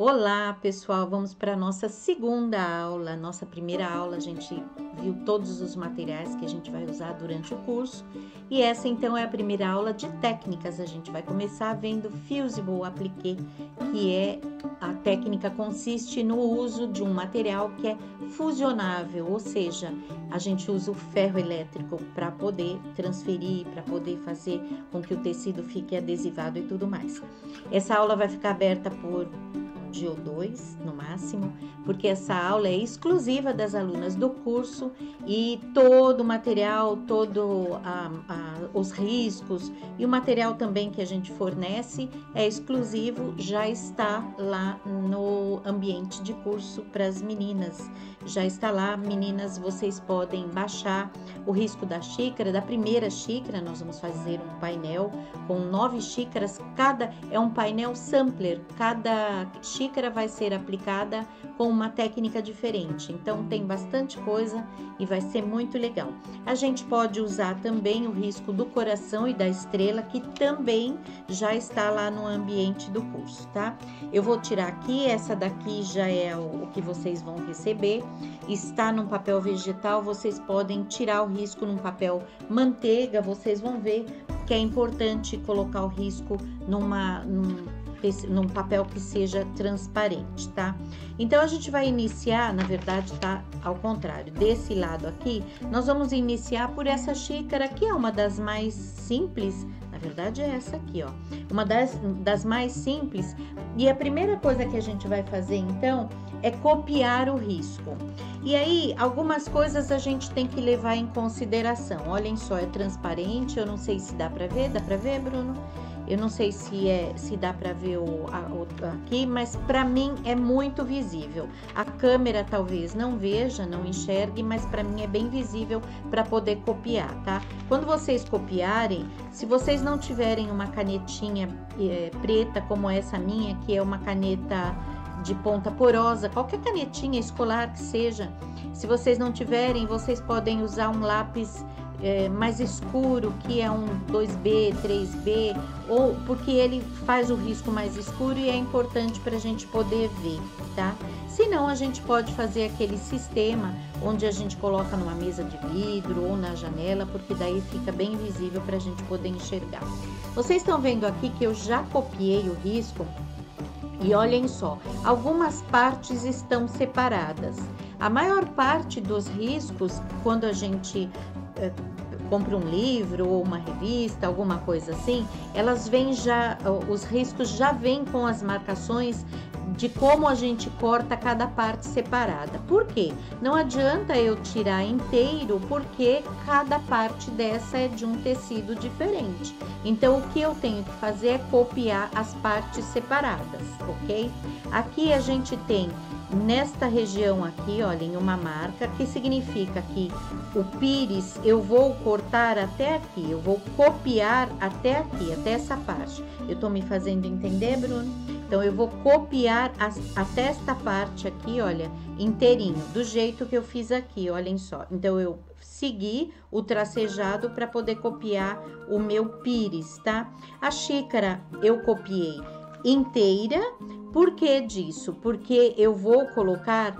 Olá, pessoal! Vamos para a nossa segunda aula. Nossa primeira aula, a gente viu todos os materiais que a gente vai usar durante o curso. E essa, então, é a primeira aula de técnicas. A gente vai começar vendo Fusible Appliqué, que a técnica consiste no uso de um material que é fusionável, ou seja, a gente usa o ferro elétrico para poder transferir, para poder fazer com que o tecido fique adesivado e tudo mais. Essa aula vai ficar aberta por dia ou dois, no máximo, porque essa aula é exclusiva das alunas do curso e todo o material, os riscos e o material também que a gente fornece é exclusivo, já está lá no ambiente de curso para as meninas. Já está lá, meninas, vocês podem baixar o risco da xícara, da primeira xícara. Nós vamos fazer um painel com 9 xícaras, cada é um painel sampler, cada xícara vai ser aplicada com uma técnica diferente, então tem bastante coisa e vai ser muito legal. A gente pode usar também o risco do coração e da estrela, que também já está lá no ambiente do curso, tá? Eu vou tirar aqui, essa daqui já é o que vocês vão receber, está num papel vegetal, vocês podem tirar o risco num papel manteiga, vocês vão ver que é importante colocar o risco num papel que seja transparente, tá? Então, a gente vai iniciar, na verdade, tá ao contrário. Desse lado aqui, nós vamos iniciar por essa xícara, que é uma das mais simples. Na verdade, é essa aqui, ó. Uma das mais simples. E a primeira coisa que a gente vai fazer, então, é copiar o risco. E aí, algumas coisas a gente tem que levar em consideração. Olhem só, é transparente, eu não sei se dá pra ver. Dá pra ver, Bruno? Eu não sei se dá para ver aqui, mas para mim é muito visível. A câmera talvez não veja, não enxergue, mas para mim é bem visível para poder copiar, tá? Quando vocês copiarem, se vocês não tiverem uma canetinha preta como essa minha, que é uma caneta de ponta porosa, qualquer canetinha escolar que seja, se vocês não tiverem, vocês podem usar um lápis mais escuro, que é um 2B, 3B, ou porque ele faz o risco mais escuro e é importante para a gente poder ver, tá? Se não, a gente pode fazer aquele sistema onde a gente coloca numa mesa de vidro ou na janela, porque daí fica bem visível para a gente poder enxergar. Vocês estão vendo aqui que eu já copiei o risco e olhem só, algumas partes estão separadas. A maior parte dos riscos, quando a gente compra um livro ou uma revista, alguma coisa assim, elas vêm já, os riscos já vêm com as marcações de como a gente corta cada parte separada. Por quê? Não adianta eu tirar inteiro, porque cada parte dessa é de um tecido diferente. Então, o que eu tenho que fazer é copiar as partes separadas, ok? Aqui a gente tem, nesta região aqui, olhem, uma marca, que significa que o pires eu vou cortar até aqui, eu vou copiar até aqui, até essa parte. Eu tô me fazendo entender, Bruno? Então, eu vou copiar até esta parte aqui, olha, inteirinho, do jeito que eu fiz aqui, olhem só. Então, eu segui o tracejado para poder copiar o meu pires, tá? A xícara eu copiei inteira. Por que disso? Porque eu vou colocar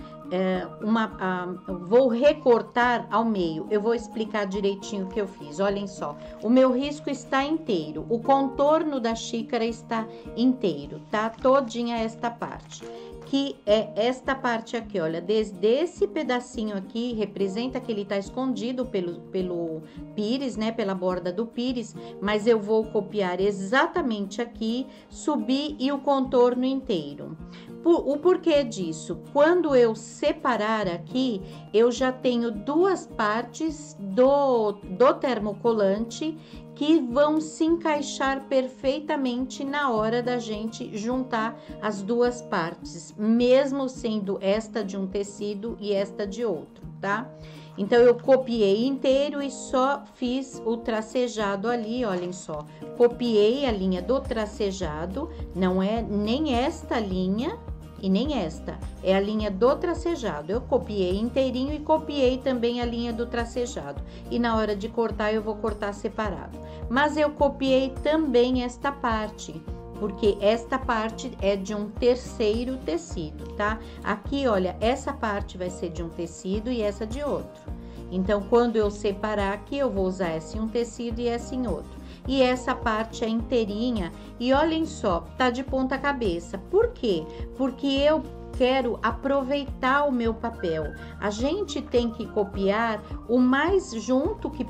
vou recortar ao meio. Eu vou explicar direitinho o que eu fiz. Olhem só, o meu risco está inteiro, o contorno da xícara está inteiro, tá? Todinha esta parte, que é esta parte aqui, olha, desde esse pedacinho aqui, representa que ele tá escondido pelo pires, né, pela borda do pires, mas eu vou copiar exatamente aqui, subir e o contorno inteiro. O porquê disso? Quando eu separar aqui, eu já tenho duas partes do termocolante que vão se encaixar perfeitamente na hora da gente juntar as duas partes, mesmo sendo esta de um tecido e esta de outro, tá? Então, eu copiei inteiro e só fiz o tracejado ali, olhem só. Copiei a linha do tracejado, não é nem esta linha e nem esta, é a linha do tracejado. Eu copiei inteirinho e copiei também a linha do tracejado. E na hora de cortar, eu vou cortar separado. Mas eu copiei também esta parte porque esta parte é de um terceiro tecido, tá? Aqui, olha, essa parte vai ser de um tecido e essa de outro. Então, quando eu separar aqui, eu vou usar essa em um tecido e essa em outro. E essa parte é inteirinha, e olhem só, tá de ponta cabeça. Por quê? Porque eu quero aproveitar o meu papel. A gente tem que copiar o mais junto que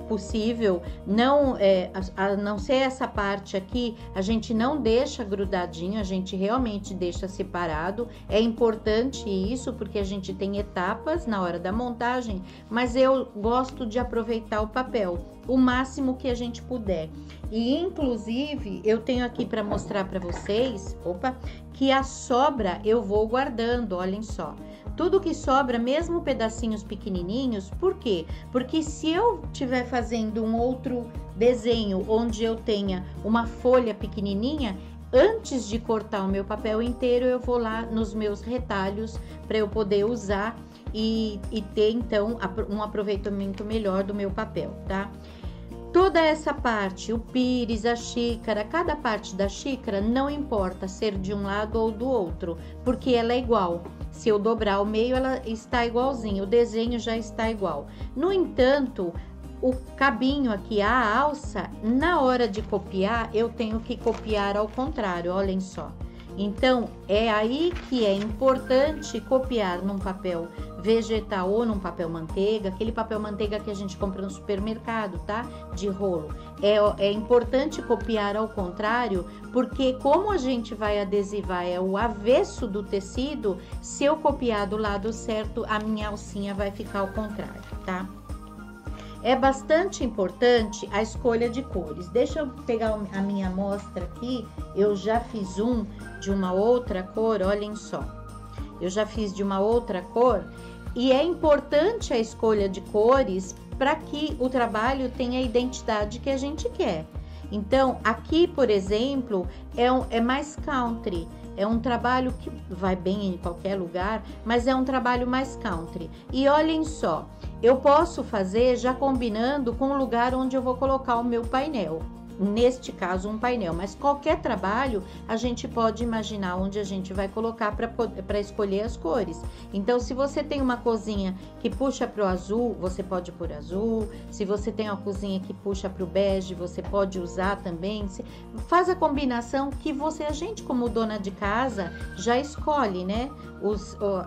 possível, a não ser essa parte aqui, a gente não deixa grudadinho, a gente realmente deixa separado. É importante isso, porque a gente tem etapas na hora da montagem, mas eu gosto de aproveitar o papel o máximo que a gente puder. E inclusive eu tenho aqui para mostrar para vocês, que a sobra eu vou guardando, olhem só. Tudo que sobra, mesmo pedacinhos pequenininhos, por quê? Porque se eu estiver fazendo um outro desenho onde eu tenha uma folha pequenininha, antes de cortar o meu papel inteiro, eu vou lá nos meus retalhos para eu poder usar e ter então um aproveitamento melhor do meu papel, tá? Toda essa parte, o pires, a xícara, cada parte da xícara, não importa ser de um lado ou do outro, porque ela é igual. Se eu dobrar o meio, ela está igualzinha, o desenho já está igual. No entanto, o cabinho aqui, a alça, na hora de copiar, eu tenho que copiar ao contrário, olhem só. Então, é aí que é importante copiar num papel vegetal ou num papel manteiga, aquele papel manteiga que a gente compra no supermercado, tá? De rolo. É importante copiar ao contrário, porque como a gente vai adesivar é o avesso do tecido, se eu copiar do lado certo, a minha alcinha vai ficar ao contrário, tá? É bastante importante a escolha de cores. Deixa eu pegar a minha amostra aqui, eu já fiz um de uma outra cor, olhem só. Eu já fiz de uma outra cor e é importante a escolha de cores para que o trabalho tenha a identidade que a gente quer. Então, aqui, por exemplo, é mais country. É um trabalho que vai bem em qualquer lugar, mas é um trabalho mais country. E olhem só, eu posso fazer já combinando com o lugar onde eu vou colocar o meu painel. Neste caso, um painel, mas qualquer trabalho a gente pode imaginar onde a gente vai colocar para escolher as cores. Então, se você tem uma cozinha que puxa para o azul, você pode pôr azul. Se você tem uma cozinha que puxa para o bege, você pode usar também. Faz a combinação que a gente, como dona de casa, já escolhe, né?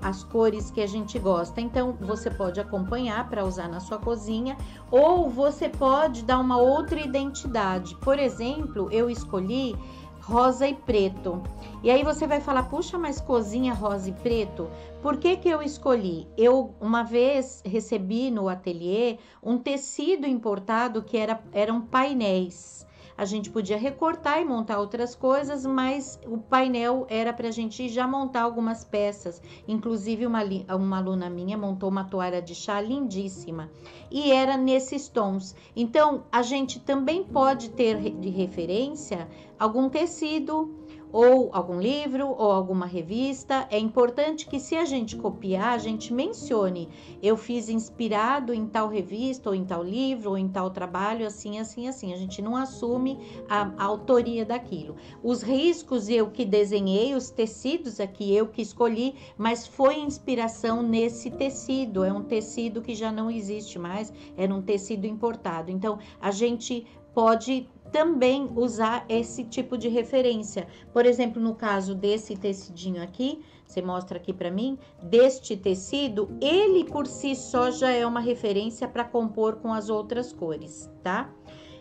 As cores que a gente gosta. Então, você pode acompanhar para usar na sua cozinha, ou você pode dar uma outra identidade. Por exemplo, eu escolhi rosa e preto. E aí você vai falar, puxa, mas cozinha rosa e preto? Por que eu escolhi? Eu uma vez recebi no ateliê um tecido importado que eram painéis. A gente podia recortar e montar outras coisas, mas o painel era para a gente já montar algumas peças. Inclusive, uma aluna minha montou uma toalha de chá lindíssima e era nesses tons. Então, a gente também pode ter de referência algum tecido, ou algum livro, ou alguma revista. É importante que, se a gente copiar, a gente mencione: eu fiz inspirado em tal revista, ou em tal livro, ou em tal trabalho, assim, assim, assim. A gente não assume a autoria daquilo. Os riscos eu que desenhei, os tecidos aqui eu que escolhi, mas foi inspiração nesse tecido. É um tecido que já não existe mais, era um tecido importado. Então, a gente pode também usar esse tipo de referência. Por exemplo, no caso desse tecidinho aqui, você mostra aqui para mim, deste tecido, ele por si só já é uma referência para compor com as outras cores, tá?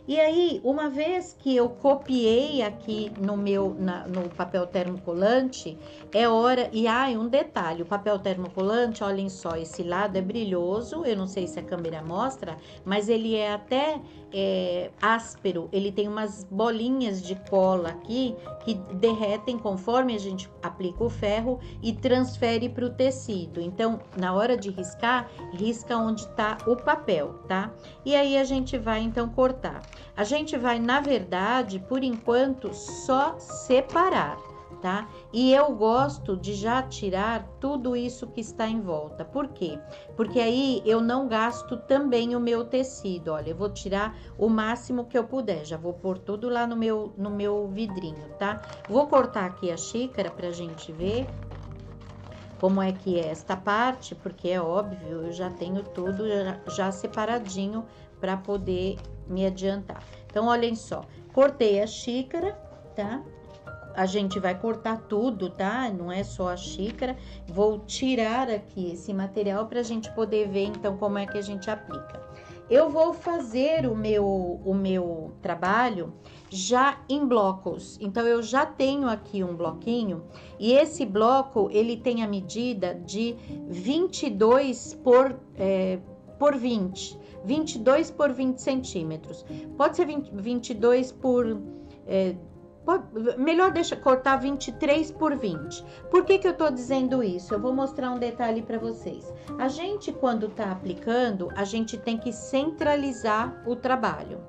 E aí, uma vez que eu copiei aqui no papel termocolante, é hora... E um detalhe, o papel termocolante, olhem só, esse lado é brilhoso, eu não sei se a câmera mostra, mas ele é até áspero, ele tem umas bolinhas de cola aqui que derretem conforme a gente aplica o ferro e transfere para o tecido. Então, na hora de riscar, risca onde está o papel, tá? E aí a gente vai então cortar. A gente vai, na verdade, por enquanto, só separar, tá? E eu gosto de já tirar tudo isso que está em volta. Por quê? Porque aí eu não gasto também o meu tecido. Olha, eu vou tirar o máximo que eu puder. Já vou pôr tudo lá no meu vidrinho, tá? Vou cortar aqui a xícara pra gente ver como é que é esta parte, porque é óbvio, eu já tenho tudo já separadinho para poder me adiantar. Então, olhem só, cortei a xícara, tá? A gente vai cortar tudo, tá? Não é só a xícara. Vou tirar aqui esse material para a gente poder ver, então, como é que a gente aplica. Eu vou fazer o meu trabalho já em blocos. Então, eu já tenho aqui um bloquinho e esse bloco, ele tem a medida de 22 por 20. 22 por 20 centímetros. Pode ser 22 por... melhor cortar 23 por 20. Por que eu tô dizendo isso? Eu vou mostrar um detalhe para vocês. A gente, quando tá aplicando, a gente tem que centralizar o trabalho.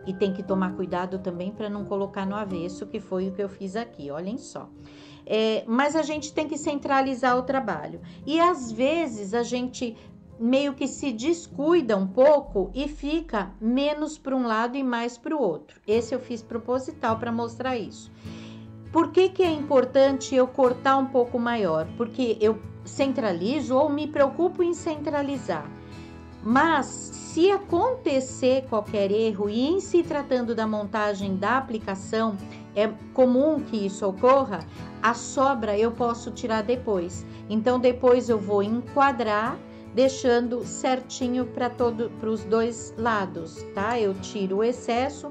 E tem que tomar cuidado também para não colocar no avesso, que foi o que eu fiz aqui, olhem só. Mas a gente tem que centralizar o trabalho. E às vezes a gente meio que se descuida um pouco e fica menos para um lado e mais para o outro. Esse eu fiz proposital para mostrar isso. Por que é importante eu cortar um pouco maior? Porque eu centralizo ou me preocupo em centralizar. Mas se acontecer qualquer erro e em se tratando da montagem da aplicação, é comum que isso ocorra, a sobra eu posso tirar depois. Então depois eu vou enquadrar deixando certinho para os dois lados, tá? Eu tiro o excesso,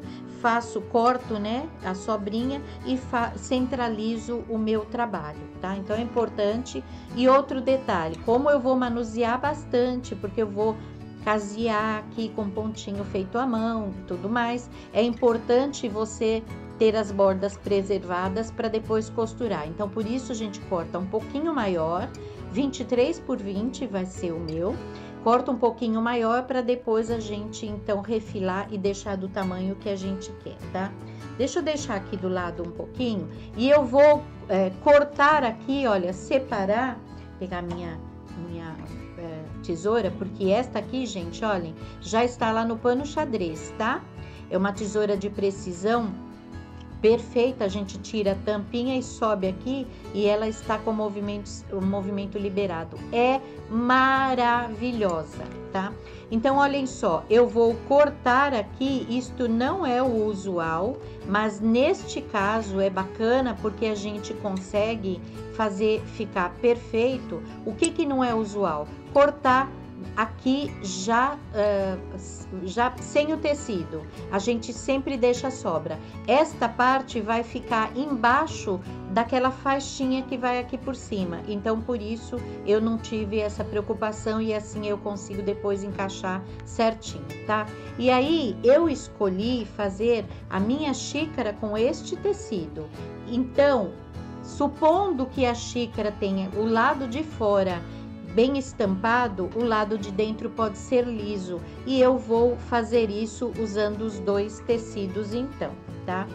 corto, né, a sobrinha e centralizo o meu trabalho, tá? Então é importante. E outro detalhe, como eu vou manusear bastante, porque eu vou casear aqui com pontinho feito à mão e tudo mais, é importante você ter as bordas preservadas para depois costurar. Então, por isso a gente corta um pouquinho maior, 23 por 20 vai ser o meu. Corta um pouquinho maior para depois a gente, então, refilar e deixar do tamanho que a gente quer, tá? Deixa eu deixar aqui do lado um pouquinho e eu vou cortar aqui, olha, separar, pegar minha tesoura, porque esta aqui, gente, olhem, já está lá no pano xadrez, tá? É uma tesoura de precisão perfeita, a gente tira a tampinha e sobe aqui e ela está com o movimento liberado. É maravilhosa, tá? Então, olhem só, eu vou cortar aqui, isto não é o usual, mas neste caso é bacana porque a gente consegue fazer ficar perfeito. O que não é usual? Cortar aqui já sem o tecido, a gente sempre deixa a sobra. Esta parte vai ficar embaixo daquela faixinha que vai aqui por cima, então por isso eu não tive essa preocupação e assim eu consigo depois encaixar certinho, tá? E aí eu escolhi fazer a minha xícara com este tecido. Então, supondo que a xícara tenha o lado de fora bem estampado, o lado de dentro pode ser liso e eu vou fazer isso usando os dois tecidos então, tá?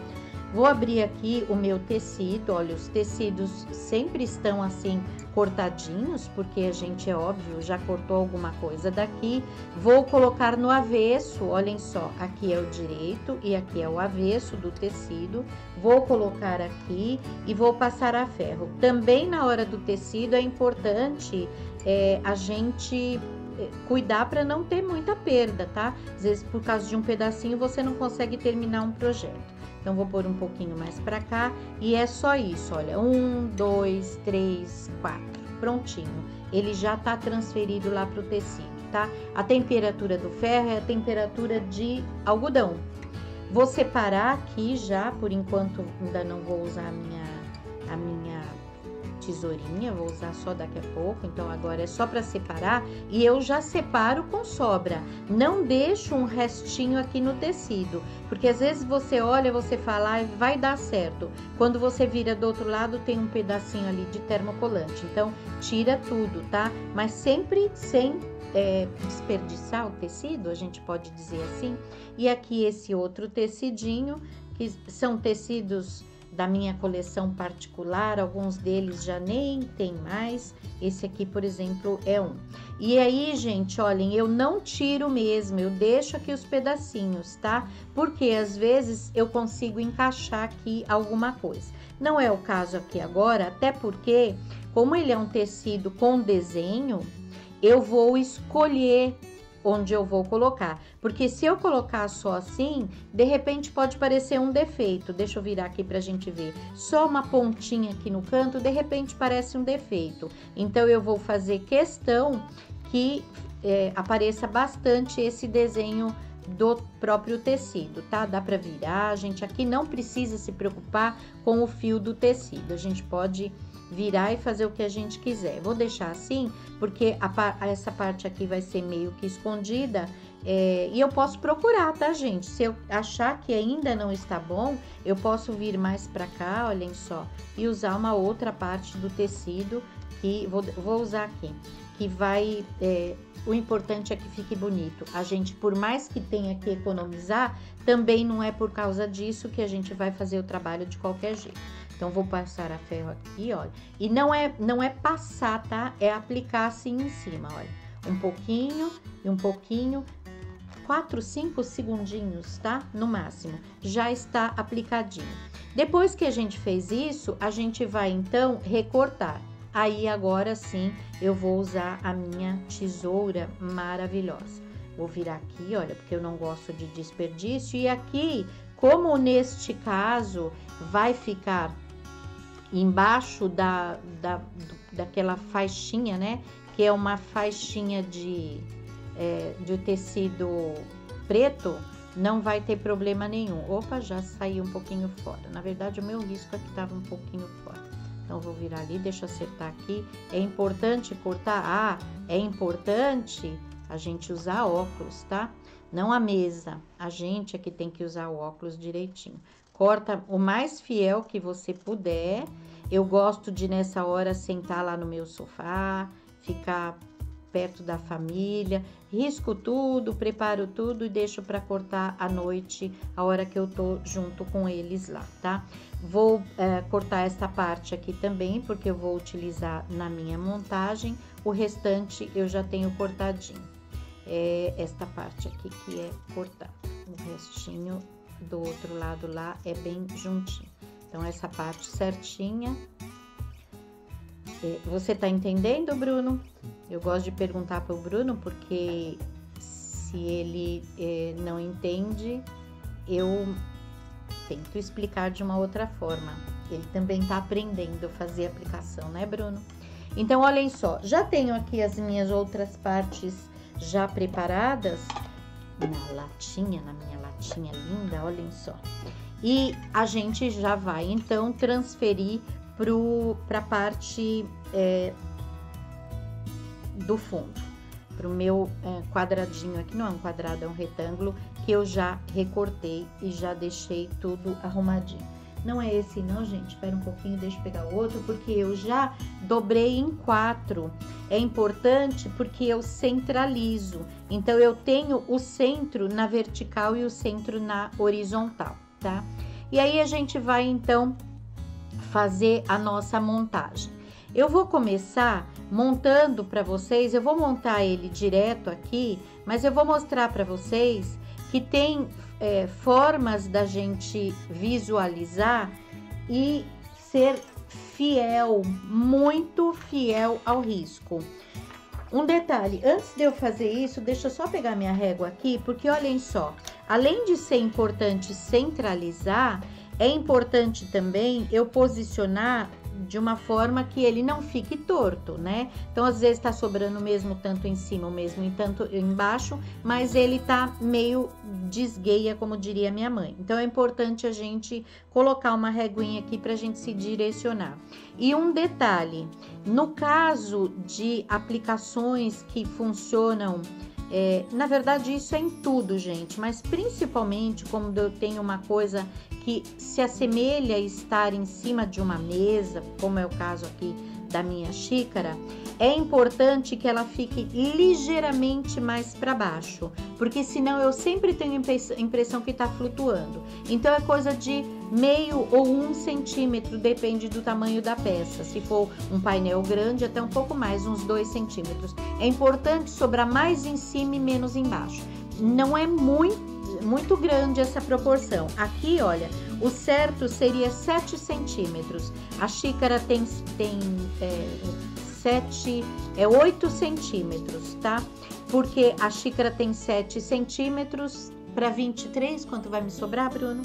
Vou abrir aqui o meu tecido, olha, os tecidos sempre estão assim cortadinhos, porque a gente, é óbvio, já cortou alguma coisa daqui. Vou colocar no avesso, olhem só, aqui é o direito e aqui é o avesso do tecido. Vou colocar aqui e vou passar a ferro. Também na hora do tecido é importante a gente cuidar para não ter muita perda, tá? Às vezes por causa de um pedacinho você não consegue terminar um projeto. Então, vou pôr um pouquinho mais pra cá e é só isso, olha, 1, 2, 3, 4, prontinho. Ele já tá transferido lá pro tecido, tá? A temperatura do ferro é a temperatura de algodão. Vou separar aqui já, por enquanto ainda não vou usar a minha tesourinha, vou usar só daqui a pouco, então agora é só para separar e eu já separo com sobra, não deixo um restinho aqui no tecido, porque às vezes você olha, você fala, vai dar certo, quando você vira do outro lado tem um pedacinho ali de termocolante, então tira tudo, tá? Mas sempre sem desperdiçar o tecido, a gente pode dizer assim. E aqui esse outro tecidinho, que são tecidos da minha coleção particular, alguns deles já nem tem mais. Esse aqui, por exemplo, é um. E aí, gente, olhem, eu não tiro mesmo, eu deixo aqui os pedacinhos, tá? Porque às vezes eu consigo encaixar aqui alguma coisa. Não é o caso aqui agora, até porque, como ele é um tecido com desenho, eu vou escolher onde eu vou colocar, porque se eu colocar só assim, de repente pode parecer um defeito. Deixa eu virar aqui pra gente ver. Só uma pontinha aqui no canto, de repente parece um defeito. Então eu vou fazer questão que apareça bastante esse desenho do próprio tecido, tá? Dá pra virar, gente. Aqui não precisa se preocupar com o fio do tecido. A gente pode virar e fazer o que a gente quiser. Vou deixar assim, porque essa parte aqui vai ser meio que escondida, e eu posso procurar, tá, gente? Se eu achar que ainda não está bom, eu posso vir mais pra cá, olhem só, e usar uma outra parte do tecido, que vou usar aqui, que vai... o importante é que fique bonito. A gente, por mais que tenha que economizar, também não é por causa disso que a gente vai fazer o trabalho de qualquer jeito. Então, vou passar a ferro aqui, olha. E não é passar, tá? É aplicar assim em cima, olha. Um pouquinho e um pouquinho. 4, 5 segundinhos, tá? No máximo. Já está aplicadinho. Depois que a gente fez isso, a gente vai, então, recortar. Aí, agora sim, eu vou usar a minha tesoura maravilhosa. Vou virar aqui, olha, porque eu não gosto de desperdício. E aqui, como neste caso, vai ficar embaixo daquela faixinha, né? Que é uma faixinha de tecido preto, não vai ter problema nenhum. Opa, já saiu um pouquinho fora. Na verdade, o meu risco aqui estava um pouquinho fora. Então, vou virar ali, deixa eu acertar aqui. É importante cortar? Ah, é importante a gente usar óculos, tá? Não a mesa. A gente aqui tem que usar o óculos direitinho. Corta o mais fiel que você puder. Eu gosto de, nessa hora, sentar lá no meu sofá, ficar perto da família, risco tudo, preparo tudo e deixo para cortar à noite, a hora que eu tô junto com eles lá, tá? Vou cortar essa parte aqui também, porque eu vou utilizar na minha montagem. O restante eu já tenho cortadinho. Esta parte aqui que é cortada. O restinho do outro lado lá é bem juntinho. Então, essa parte certinha. Você tá entendendo, Bruno? Eu gosto de perguntar pro Bruno, porque se ele não entende, eu tento explicar de uma outra forma. Ele também tá aprendendo a fazer a aplicação, né, Bruno? Então, olhem só, já tenho aqui as minhas outras partes já preparadas na minha latinha linda, olhem só. E a gente já vai, então, transferir para a parte do fundo, para o meu quadradinho aqui, não é um quadrado, é um retângulo, que eu já recortei e já deixei tudo arrumadinho. Não é esse não, gente, espera um pouquinho, deixa eu pegar o outro, porque eu já dobrei em 4. É importante porque eu centralizo, então eu tenho o centro na vertical e o centro na horizontal, tá? E aí a gente vai, então, fazer a nossa montagem. Eu vou começar montando para vocês, eu vou montar ele direto aqui, mas eu vou mostrar para vocês que tem formas da gente visualizar e ser fiel, muito fiel ao risco. Um detalhe, antes de eu fazer isso, deixa eu só pegar minha régua aqui, porque olhem só, além de ser importante centralizar, é importante também eu posicionar de uma forma que ele não fique torto, né? Então, às vezes tá sobrando mesmo tanto em cima, mesmo tanto embaixo, mas ele tá meio desgueia, como diria minha mãe. Então, é importante a gente colocar uma reguinha aqui pra gente se direcionar. E um detalhe, no caso de aplicações que funcionam, na verdade isso é em tudo, gente, mas principalmente como eu tenho uma coisa que se assemelha a estar em cima de uma mesa, como é o caso aqui da minha xícara, é importante que ela fique ligeiramente mais para baixo, porque senão eu sempre tenho a impressão que está flutuando. Então é coisa de meio ou 1 centímetro, depende do tamanho da peça. Se for um painel grande, até um pouco mais, uns 2 centímetros. É importante sobrar mais em cima e menos embaixo. Não é muito grande essa proporção. Aqui, olha, o certo seria 7 centímetros. A xícara tem 8 centímetros, tá? Porque a xícara tem 7 centímetros para 23, quanto vai me sobrar, Bruno?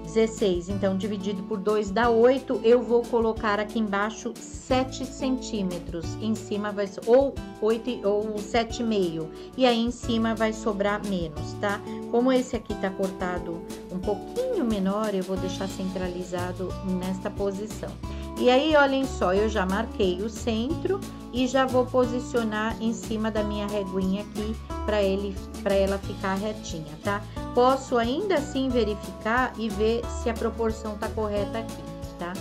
16, então dividido por 2 dá 8, eu vou colocar aqui embaixo 7 centímetros, em cima vai ou 8 ou 7,5, e aí em cima vai sobrar menos, tá? Como esse aqui tá cortado um pouquinho menor, eu vou deixar centralizado nesta posição. E aí, olhem só, eu já marquei o centro e já vou posicionar em cima da minha reguinha aqui para ela ficar retinha, tá? Posso ainda assim verificar e ver se a proporção tá correta aqui, tá?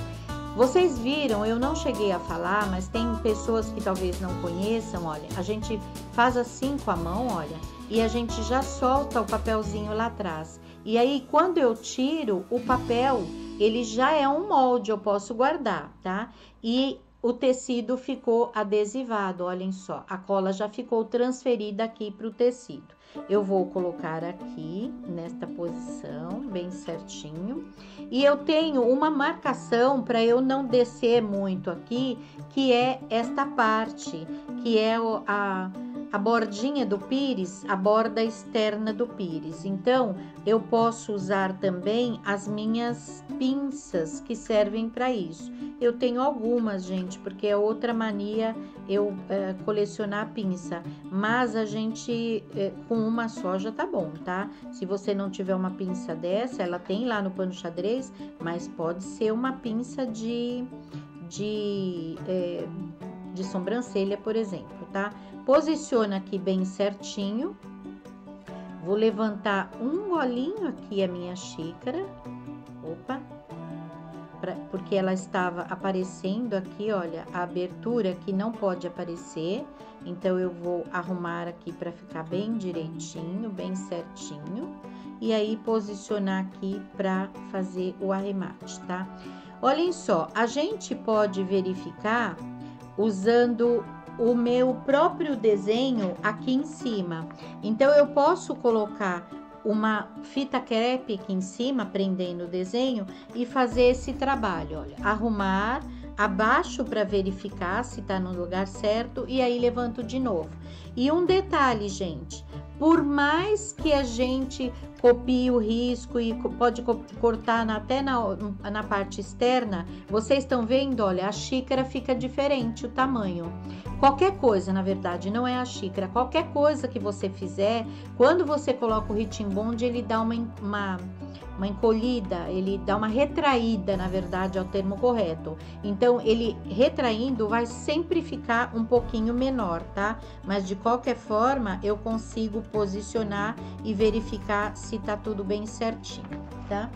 Vocês viram, eu não cheguei a falar, mas tem pessoas que talvez não conheçam, olha, a gente faz assim com a mão, olha, e a gente já solta o papelzinho lá atrás. E aí, quando eu tiro o papel, ele já é um molde, eu posso guardar, tá? E o tecido ficou adesivado, olhem só, a cola já ficou transferida aqui para o tecido. Eu vou colocar aqui nesta posição, bem certinho. E eu tenho uma marcação para eu não descer muito aqui, que é esta parte, que é a bordinha do pires, a borda externa do pires. Então, eu posso usar também as minhas pinças que servem para isso. Eu tenho algumas, gente, porque é outra mania eu colecionar pinça, mas a gente com uma só já tá bom, tá? Se você não tiver uma pinça dessa, ela tem lá no pano xadrez, mas pode ser uma pinça de sobrancelha, por exemplo, tá? Posiciona aqui bem certinho. Vou levantar um golinho aqui a minha xícara. Opa! Porque ela estava aparecendo aqui, olha, a abertura que não pode aparecer. Então, eu vou arrumar aqui para ficar bem direitinho, bem certinho. E aí, posicionar aqui para fazer o arremate, tá? Olhem só, a gente pode verificar usando o meu próprio desenho aqui em cima. Então, eu posso colocar uma fita crepe aqui em cima, prendendo o desenho, e fazer esse trabalho, olha, arrumar, abaixo para verificar se tá no lugar certo, e aí levanto de novo. E um detalhe, gente, por mais que a gente copie o risco e pode cortar até na parte externa, vocês estão vendo, olha, a xícara fica diferente, o tamanho. Qualquer coisa, na verdade, não é a xícara, qualquer coisa que você fizer, quando você coloca o Hitting Bond, ele dá uma encolhida, ele dá uma retraída, na verdade, é o termo correto. Então, ele retraindo vai sempre ficar um pouquinho menor, tá? Mas, de qualquer forma, eu consigo posicionar e verificar se tá tudo bem certinho, tá?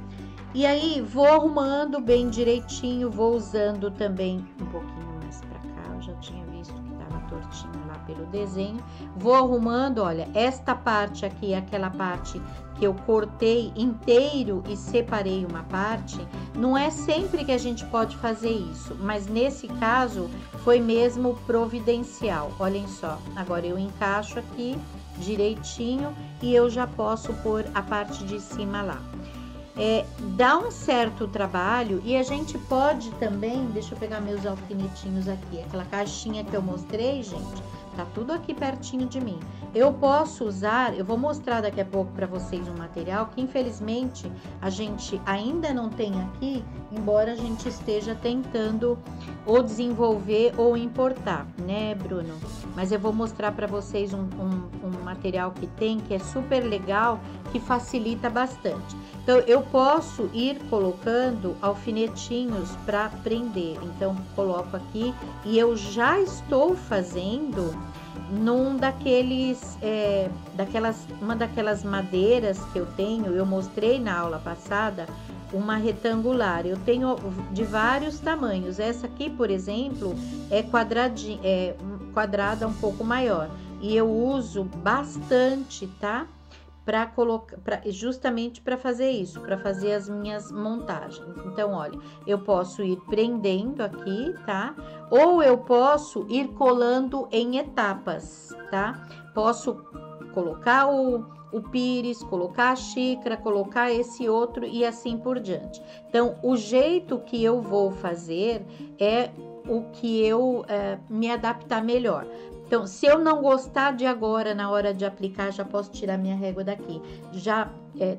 E aí, vou arrumando bem direitinho, vou usando também um pouquinho mais pra cá, eu já tinha visto que tava tortinho lá pelo desenho. Vou arrumando, olha, esta parte aqui, aquela parte que eu cortei inteiro e separei uma parte, não é sempre que a gente pode fazer isso, mas nesse caso foi mesmo providencial. Olhem só, agora eu encaixo aqui direitinho e eu já posso pôr a parte de cima lá. Dá um certo trabalho e a gente pode também, deixa eu pegar meus alfinetinhos aqui, aquela caixinha que eu mostrei, gente, tá tudo aqui pertinho de mim. Eu posso usar, eu vou mostrar daqui a pouco para vocês um material que infelizmente a gente ainda não tem aqui, embora a gente esteja tentando ou desenvolver ou importar, né, Bruno? Mas eu vou mostrar para vocês um material que tem, que é super legal, que facilita bastante. Então, eu posso ir colocando alfinetinhos para prender. Então, coloco aqui e eu já estou fazendo num uma daquelas madeiras que eu tenho, eu mostrei na aula passada, uma retangular. Eu tenho de vários tamanhos. Essa aqui, por exemplo, é quadrada um pouco maior. E eu uso bastante, tá? para colocar, justamente para fazer isso, para fazer as minhas montagens. Então, olha, eu posso ir prendendo aqui, tá? Ou eu posso ir colando em etapas, tá? Posso colocar o pires, colocar a xícara, colocar esse outro e assim por diante. Então, o jeito que eu vou fazer é o que eu me adaptar melhor. Então, se eu não gostar de agora, na hora de aplicar, já posso tirar minha régua daqui. Já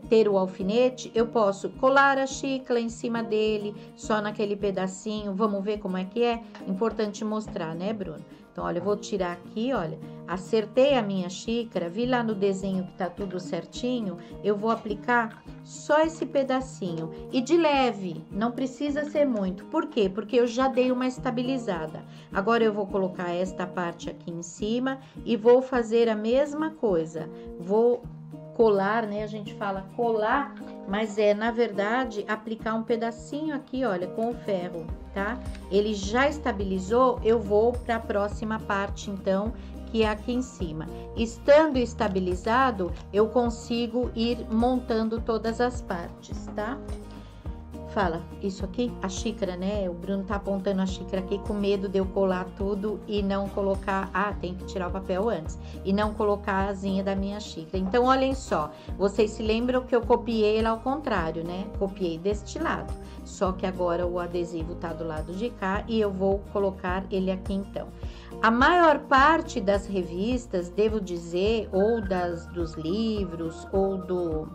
ter o alfinete, eu posso colar a xícara em cima dele, só naquele pedacinho. Vamos ver como é que é? Importante mostrar, né, Bruno? Então, olha, eu vou tirar aqui, olha, acertei a minha xícara, vi lá no desenho que tá tudo certinho, eu vou aplicar só esse pedacinho. E de leve, não precisa ser muito. Por quê? Porque eu já dei uma estabilizada. Agora eu vou colocar esta parte aqui em cima e vou fazer a mesma coisa. Vou colar, né? A gente fala colar, mas na verdade, aplicar um pedacinho aqui, olha, com o ferro, tá? Ele já estabilizou, eu vou para a próxima parte, então, que é aqui em cima. Estando estabilizado, eu consigo ir montando todas as partes, tá? Fala, isso aqui, a xícara, né? O Bruno tá apontando a xícara aqui com medo de eu colar tudo e não colocar... Ah, tem que tirar o papel antes. E não colocar a asinha da minha xícara. Então, olhem só. Vocês se lembram que eu copiei ela ao contrário, né? Copiei deste lado. Só que agora o adesivo tá do lado de cá e eu vou colocar ele aqui, então. A maior parte das revistas, devo dizer, ou dos livros, ou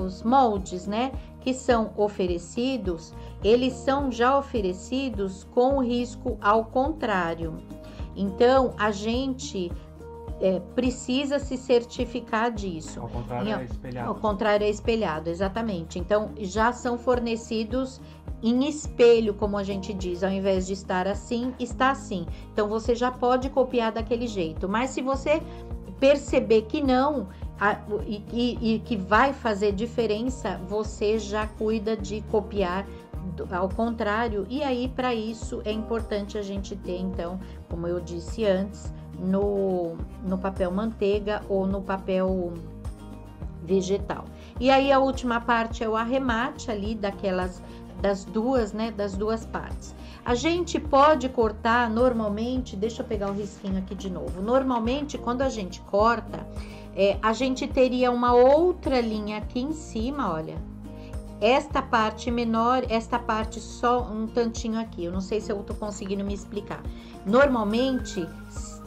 os moldes, né, que são oferecidos, eles são já oferecidos com o risco ao contrário. Então, a gente precisa se certificar disso. Ao contrário é espelhado. Ao contrário é espelhado, exatamente. Então, já são fornecidos em espelho, como a gente diz, ao invés de estar assim, está assim. Então, você já pode copiar daquele jeito. Mas se você perceber que não, e que vai fazer diferença, você já cuida de copiar ao contrário. E aí, para isso, é importante a gente ter, então, como eu disse antes, no papel manteiga ou no papel vegetal. E aí, a última parte é o arremate ali das duas partes. A gente pode cortar normalmente, deixa eu pegar o risquinho aqui de novo. Normalmente, quando a gente corta, a gente teria uma outra linha aqui em cima, olha. Esta parte menor, esta parte só um tantinho aqui. Eu não sei se eu tô conseguindo me explicar. Normalmente,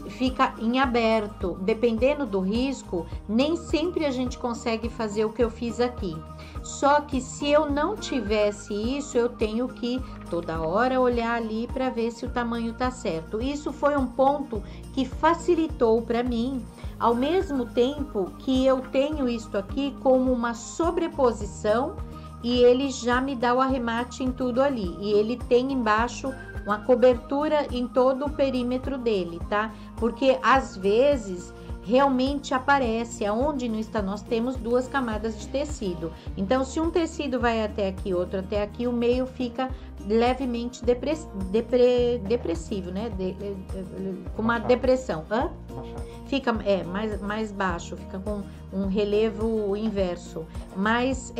fica em aberto. Dependendo do risco, nem sempre a gente consegue fazer o que eu fiz aqui. Só que se eu não tivesse isso, eu tenho que toda hora olhar ali para ver se o tamanho tá certo. Isso foi um ponto que facilitou para mim, ao mesmo tempo que eu tenho isso aqui como uma sobreposição e ele já me dá o arremate em tudo ali. E ele tem embaixo uma cobertura em todo o perímetro dele, tá? Porque às vezes realmente aparece, aonde não está, nós temos duas camadas de tecido. Então, se um tecido vai até aqui, outro até aqui, o meio fica levemente depressivo, né? Com uma depressão. Hã? Fica mais baixo, fica com um relevo inverso. Mas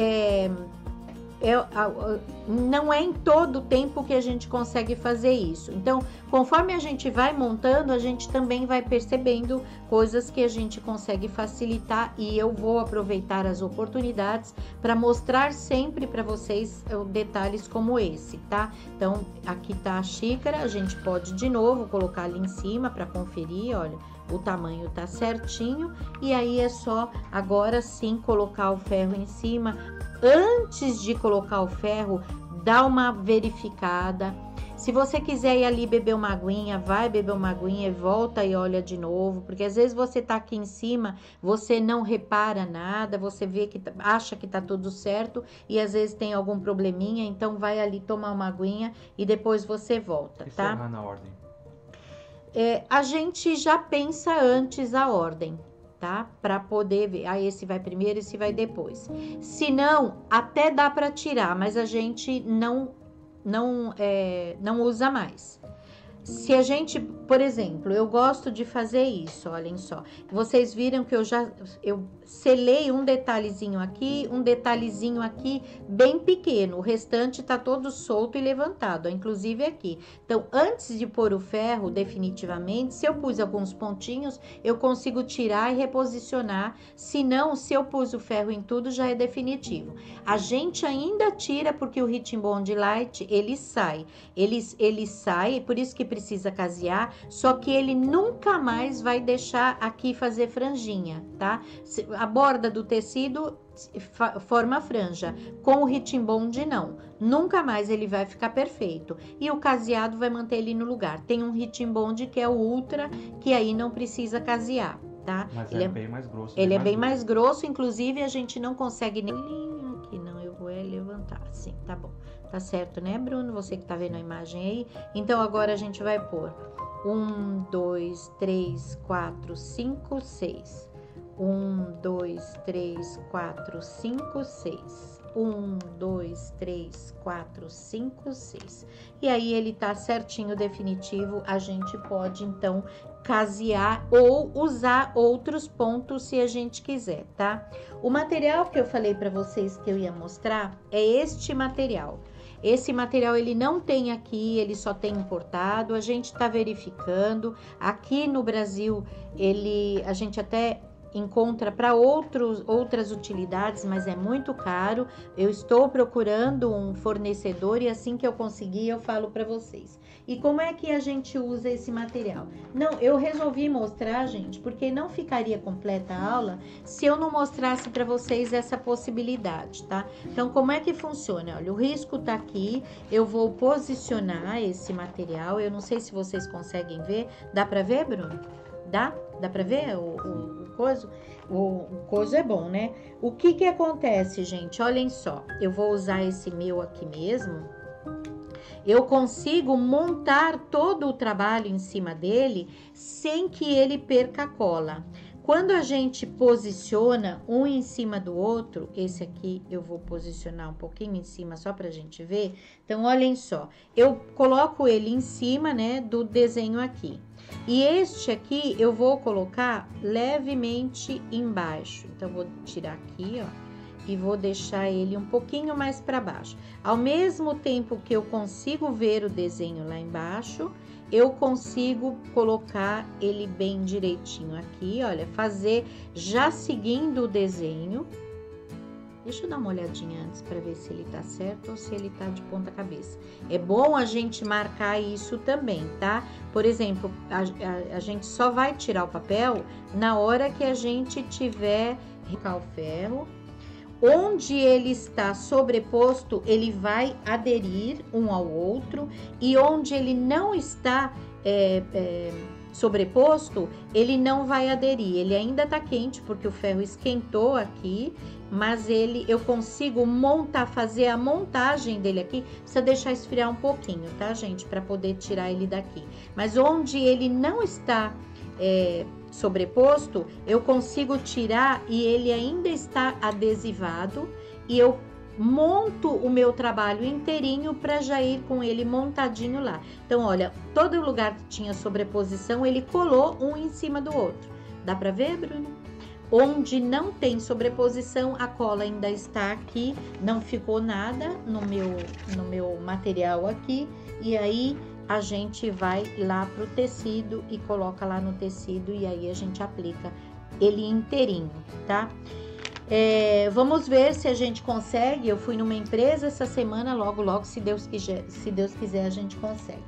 não é em todo o tempo que a gente consegue fazer isso. Então, conforme a gente vai montando, a gente também vai percebendo coisas que a gente consegue facilitar, e eu vou aproveitar as oportunidades para mostrar sempre para vocês detalhes como esse, tá? Então, aqui tá a xícara, a gente pode de novo colocar ali em cima para conferir, olha, o tamanho tá certinho, e aí é só agora sim colocar o ferro em cima. Antes de colocar o ferro, dá uma verificada. Se você quiser ir ali beber uma aguinha, vai beber uma aguinha e volta e olha de novo, porque às vezes você tá aqui em cima, você não repara nada, você vê que acha que tá tudo certo e às vezes tem algum probleminha, então vai ali tomar uma aguinha e depois você volta, e tá? na ordem. A gente já pensa antes a ordem, tá? Para poder ver, esse vai primeiro, esse vai depois. Se não, até dá para tirar, mas a gente não usa mais. Se a gente, por exemplo, eu gosto de fazer isso, olhem só. Vocês viram que eu selei um detalhezinho aqui, bem pequeno. O restante tá todo solto e levantado, inclusive aqui. Então, antes de pôr o ferro, definitivamente, se eu pus alguns pontinhos, eu consigo tirar e reposicionar. Se não, se eu pus o ferro em tudo, já é definitivo. A gente ainda tira porque o Heating Bond Light, ele sai. Ele sai, por isso que precisa casear, só que ele nunca mais vai deixar aqui fazer franjinha, tá? A borda do tecido forma franja, com o Heating Bond não, nunca mais ele vai ficar perfeito, e o caseado vai manter ele no lugar. Tem um Heating Bond que é o Ultra, que aí não precisa casear, tá? Mas ele é bem mais grosso. Ele é bem mais grosso, inclusive a gente não consegue nem aqui, não, eu vou levantar, assim, tá bom. Tá certo, né, Bruno? Você que tá vendo a imagem aí. Então, agora a gente vai pôr 1, 2, 3, 4, 5, 6. 1, 2, 3, 4, 5, 6. 1, 2, 3, 4, 5, 6. E aí, ele tá certinho, definitivo. A gente pode, então, casear ou usar outros pontos se a gente quiser, tá? O material que eu falei para vocês que eu ia mostrar é este material. Esse material ele não tem aqui, ele só tem importado. A gente tá verificando. Aqui no Brasil, a gente até encontra para outras utilidades, mas é muito caro. Eu estou procurando um fornecedor e assim que eu conseguir eu falo para vocês. E como é que a gente usa esse material? Não, eu resolvi mostrar, gente, porque não ficaria completa a aula se eu não mostrasse para vocês essa possibilidade, tá? Então, como é que funciona? Olha, o risco tá aqui, eu vou posicionar esse material, eu não sei se vocês conseguem ver. Dá para ver, Bruno? Dá? Dá para ver o coisa? O coisa é bom, né? O que acontece, gente? Olhem só, eu vou usar esse meu aqui mesmo. Eu consigo montar todo o trabalho em cima dele sem que ele perca a cola. Quando a gente posiciona um em cima do outro, esse aqui eu vou posicionar um pouquinho em cima só pra gente ver. Então, olhem só, eu coloco ele em cima, né, do desenho aqui. E este aqui eu vou colocar levemente embaixo. Então, vou tirar aqui, ó. E vou deixar ele um pouquinho mais para baixo. Ao mesmo tempo que eu consigo ver o desenho lá embaixo, eu consigo colocar ele bem direitinho aqui, olha, fazer já seguindo o desenho. Deixa eu dar uma olhadinha antes para ver se ele tá certo ou se ele tá de ponta cabeça. É bom a gente marcar isso também, tá? Por exemplo, a gente só vai tirar o papel na hora que a gente tiver o ferro. Onde ele está sobreposto, ele vai aderir um ao outro, e onde ele não está sobreposto, ele não vai aderir. Ele ainda está quente porque o ferro esquentou aqui, mas eu consigo fazer a montagem dele aqui. Precisa deixar esfriar um pouquinho, tá, gente, para poder tirar ele daqui. Mas onde ele não está sobreposto, eu consigo tirar e ele ainda está adesivado, e eu monto o meu trabalho inteirinho para já ir com ele montadinho lá. Então, olha, todo lugar que tinha sobreposição, ele colou um em cima do outro. Dá para ver, Bruno? Onde não tem sobreposição, a cola ainda está aqui, não ficou nada no meu material aqui, e aí a gente vai lá pro tecido e coloca lá no tecido, e aí a gente aplica ele inteirinho, tá? Vamos ver se a gente consegue. Eu fui numa empresa essa semana, logo, se Deus quiser, a gente consegue.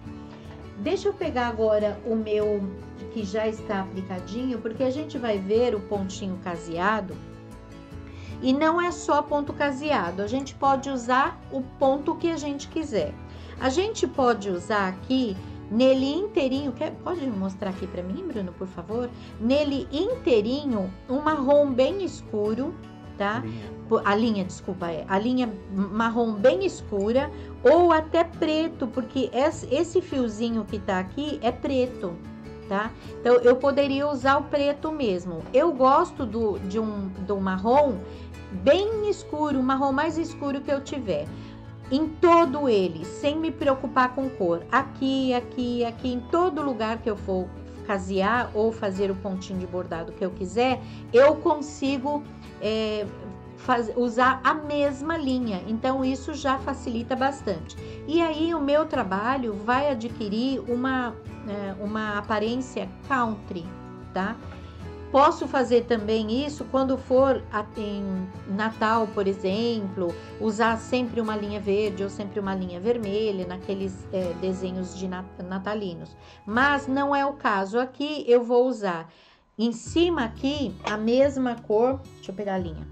Deixa eu pegar agora o meu que já está aplicadinho, porque a gente vai ver o pontinho caseado. E não é só ponto caseado, a gente pode usar o ponto que a gente quiser. A gente pode usar aqui, nele inteirinho, pode mostrar aqui para mim, Bruno, por favor? Nele inteirinho, um marrom bem escuro, tá? A linha marrom bem escura, ou até preto, porque esse fiozinho que tá aqui é preto, tá? Então, eu poderia usar o preto mesmo. Eu gosto do marrom bem escuro, o marrom mais escuro que eu tiver. em todo ele, sem me preocupar com cor. Aqui, aqui, aqui, em todo lugar que eu for casear ou fazer o pontinho de bordado que eu quiser, eu consigo usar a mesma linha. Então, isso já facilita bastante. E aí, o meu trabalho vai adquirir uma aparência country, tá? Posso fazer também isso quando for em Natal, por exemplo, usar sempre uma linha verde ou sempre uma linha vermelha naqueles desenhos de natalinos. Mas não é o caso. Aqui eu vou usar em cima aqui a mesma cor. Deixa eu pegar a linha.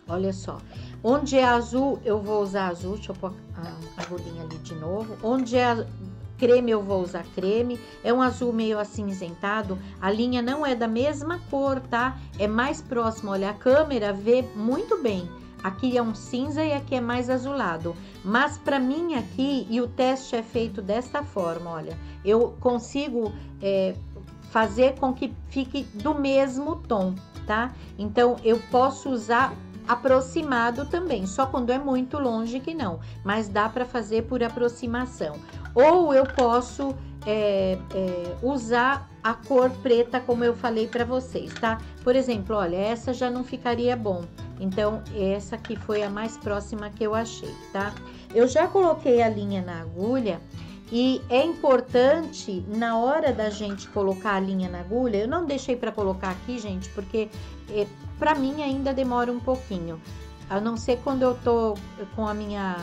Olha só. Onde é azul, eu vou usar azul. Deixa eu pôr a agulhinha ali de novo. Onde é creme, eu vou usar creme. É um azul meio acinzentado. A linha não é da mesma cor, tá? É mais próximo. Olha, a câmera vê muito bem. Aqui é um cinza e aqui é mais azulado. Mas para mim aqui, e o teste é feito desta forma, olha. Eu consigo fazer com que fique do mesmo tom, tá? Então, eu posso usar aproximado também, só quando é muito longe que não. Mas dá para fazer por aproximação. Ou eu posso usar a cor preta, como eu falei para vocês, tá? Por exemplo, olha, essa já não ficaria bom. Então, essa aqui foi a mais próxima que eu achei, tá? Eu já coloquei a linha na agulha e é importante, na hora da gente colocar a linha na agulha, eu não deixei para colocar aqui, gente, porque para mim ainda demora um pouquinho. A não ser quando eu tô com a minha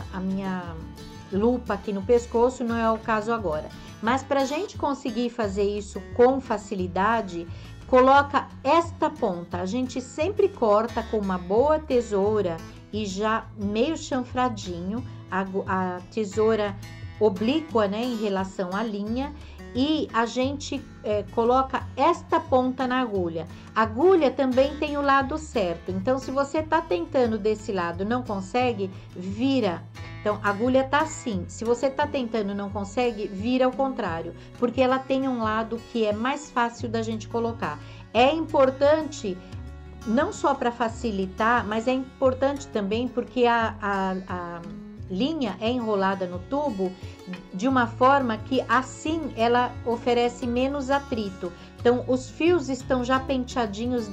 lupa aqui no pescoço, não é o caso agora. Mas pra gente conseguir fazer isso com facilidade, coloca esta ponta. A gente sempre corta com uma boa tesoura e já meio chanfradinho, a tesoura oblíqua, né, em relação à linha, e a gente coloca esta ponta na agulha. A agulha também tem o lado certo, então se você tá tentando desse lado, não consegue, vira. Então, a agulha tá assim, se você tá tentando e não consegue, vira ao contrário, porque ela tem um lado que é mais fácil da gente colocar. É importante, não só para facilitar, mas é importante também porque a linha é enrolada no tubo de uma forma que assim ela oferece menos atrito. Então, os fios estão já penteadinhos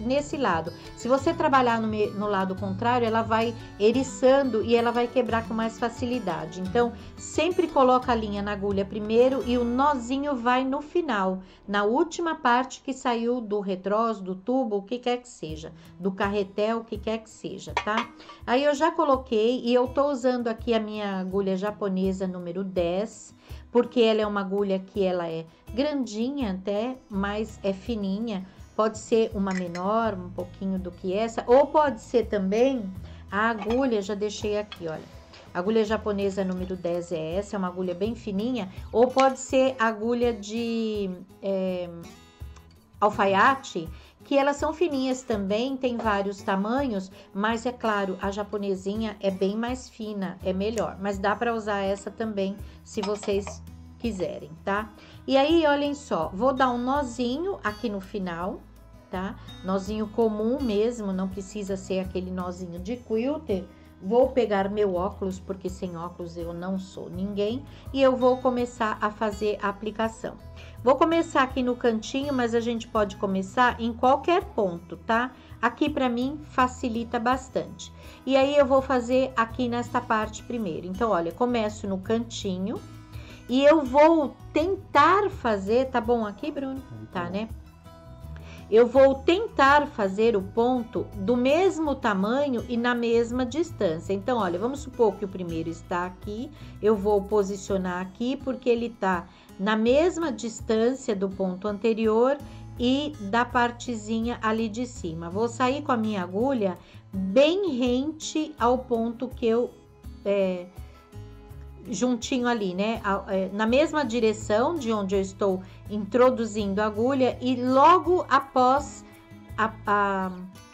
nesse lado. Se você trabalhar no lado contrário, ela vai eriçando e ela vai quebrar com mais facilidade. Então, sempre coloca a linha na agulha primeiro e o nozinho vai no final, na última parte que saiu do retrós, do tubo, o que quer que seja, do carretel, o que quer que seja, tá? Aí eu já coloquei e eu tô usando aqui a minha agulha japonesa número 10, porque ela é uma agulha que ela é grandinha até, mas é fininha. Pode ser uma menor, um pouquinho do que essa, ou pode ser também a agulha, já deixei aqui, olha. A agulha japonesa número 10 é essa, é uma agulha bem fininha, ou pode ser agulha de alfaiate, que elas são fininhas também, tem vários tamanhos, mas é claro, a japonesinha é bem mais fina, é melhor. Mas dá para usar essa também, se vocês quiserem, tá? E aí, olhem só, vou dar um nozinho aqui no final, tá? Nozinho comum mesmo, não precisa ser aquele nozinho de quilter. Vou pegar meu óculos, porque sem óculos eu não sou ninguém, e eu vou começar a fazer a aplicação. Vou começar aqui no cantinho, mas a gente pode começar em qualquer ponto, tá? Aqui pra mim facilita bastante. E aí eu vou fazer aqui nesta parte primeiro. Então, olha, começo no cantinho e eu vou tentar fazer, tá bom aqui, Bruno? Tá, né? Eu vou tentar fazer o ponto do mesmo tamanho e na mesma distância. Então, olha, vamos supor que o primeiro está aqui, eu vou posicionar aqui porque ele tá na mesma distância do ponto anterior e da partezinha ali de cima. Vou sair com a minha agulha bem rente ao ponto que eu juntinho ali, né? Na mesma direção de onde eu estou introduzindo a agulha e logo após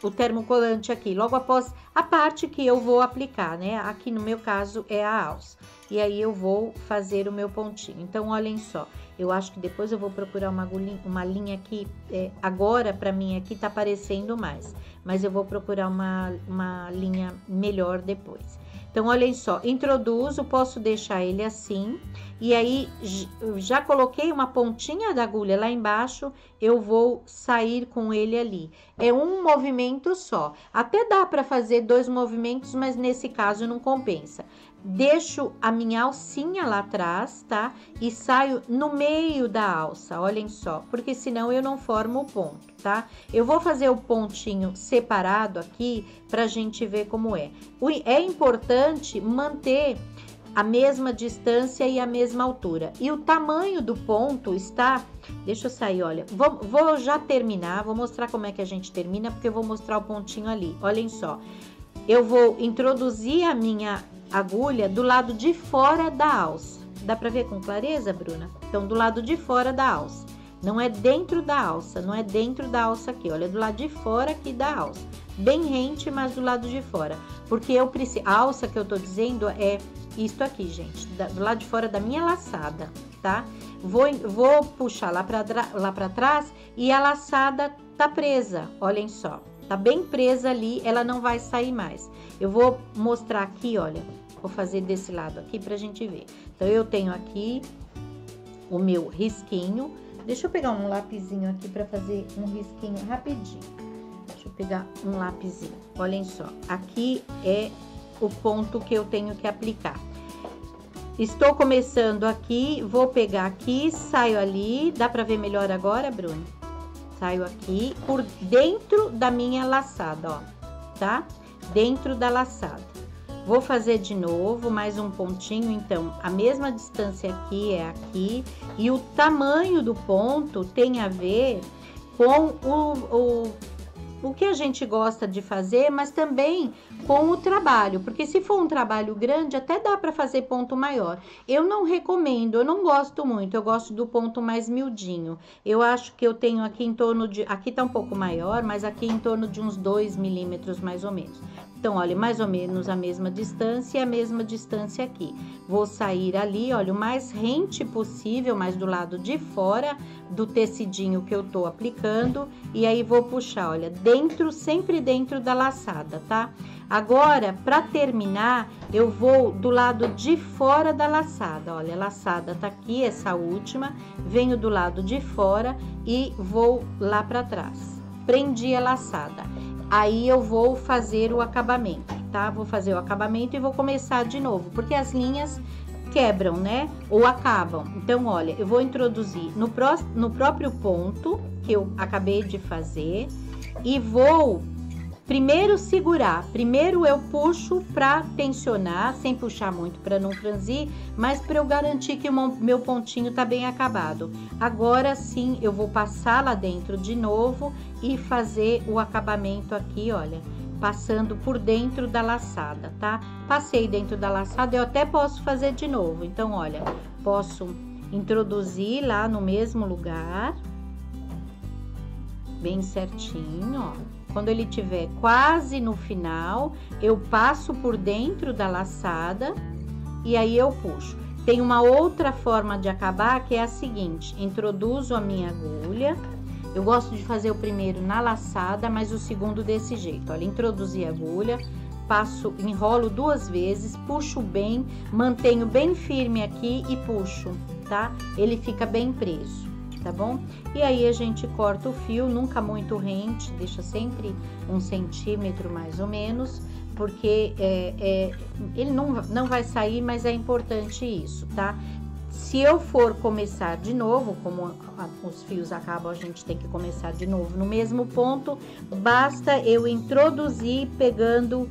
o termocolante aqui, logo após a parte que eu vou aplicar, né? Aqui no meu caso é a alça. E aí eu vou fazer o meu pontinho. Então, olhem só, eu acho que depois eu vou procurar uma linha aqui, agora pra mim aqui tá aparecendo mais, mas eu vou procurar uma linha melhor depois. Então, olhem só, introduzo, posso deixar ele assim, e aí já coloquei uma pontinha da agulha lá embaixo, eu vou sair com ele ali. É um movimento só. Até dá para fazer 2 movimentos, mas nesse caso não compensa. Deixo a minha alcinha lá atrás, tá? E saio no meio da alça, olhem só, porque senão eu não formo o ponto, tá? Eu vou fazer o pontinho separado aqui pra gente ver como é. É importante manter a mesma distância e a mesma altura. E o tamanho do ponto está... Deixa eu sair, olha. Vou já terminar, vou mostrar como é que a gente termina, porque eu vou mostrar o pontinho ali. Olhem só. Eu vou introduzir a minha agulha do lado de fora da alça. Dá pra ver com clareza, Bruna? Então, do lado de fora da alça. Não é dentro da alça, não é dentro da alça aqui, olha, do lado de fora aqui da alça. Bem rente, mas do lado de fora. Porque eu preciso... A alça que eu tô dizendo é isto aqui, gente. Do lado de fora da minha laçada, tá? Vou puxar lá pra trás e a laçada tá presa, olhem só. Tá bem presa ali, ela não vai sair mais. Eu vou mostrar aqui, olha. Vou fazer desse lado aqui pra gente ver. Então, eu tenho aqui o meu risquinho. Deixa eu pegar um lapisinho aqui pra fazer um risquinho rapidinho. Deixa eu pegar um lapisinho. Olhem só, aqui é o ponto que eu tenho que aplicar. Estou começando aqui, vou pegar aqui, saio ali. Dá pra ver melhor agora, Bruno? Saio aqui por dentro da minha laçada, ó, tá? Dentro da laçada. Vou fazer de novo, mais um pontinho, então, a mesma distância aqui é aqui, e o tamanho do ponto tem a ver com o que a gente gosta de fazer, mas também com o trabalho, porque se for um trabalho grande, até dá para fazer ponto maior. Eu não recomendo, eu não gosto muito, eu gosto do ponto mais miudinho. Eu acho que eu tenho aqui em torno de, aqui tá um pouco maior, mas aqui em torno de uns 2 milímetros mais ou menos. Então, olha, mais ou menos a mesma distância e a mesma distância aqui. Vou sair ali, olha, o mais rente possível, mas do lado de fora do tecidinho que eu tô aplicando. E aí, vou puxar, olha, dentro, sempre dentro da laçada, tá? Agora, para terminar, eu vou do lado de fora da laçada. Olha, a laçada tá aqui, essa última. Venho do lado de fora e vou lá para trás. Prendi a laçada. Aí eu vou fazer o acabamento, tá? Vou fazer o acabamento e vou começar de novo, porque as linhas quebram, né? Ou acabam. Então, olha, eu vou introduzir no próprio ponto que eu acabei de fazer e vou primeiro segurar. Primeiro eu puxo pra tensionar, sem puxar muito pra não franzir, mas pra eu garantir que o meu pontinho tá bem acabado. Agora sim, eu vou passar lá dentro de novo e fazer o acabamento aqui, olha, passando por dentro da laçada, tá? Passei dentro da laçada, eu até posso fazer de novo. Então, olha, posso introduzir lá no mesmo lugar, bem certinho, ó. Quando ele tiver quase no final, eu passo por dentro da laçada e aí eu puxo. Tem uma outra forma de acabar que é a seguinte: introduzo a minha agulha. Eu gosto de fazer o primeiro na laçada, mas o segundo desse jeito. Olha, introduzi a agulha, passo, enrolo 2 vezes, puxo bem, mantenho bem firme aqui e puxo, tá? Ele fica bem preso. Tá bom? E aí a gente corta o fio, nunca muito rente, deixa sempre 1 centímetro mais ou menos, porque ele não vai sair, mas é importante isso, tá? Se eu for começar de novo, como os fios acabam, a gente tem que começar de novo no mesmo ponto, basta eu introduzir pegando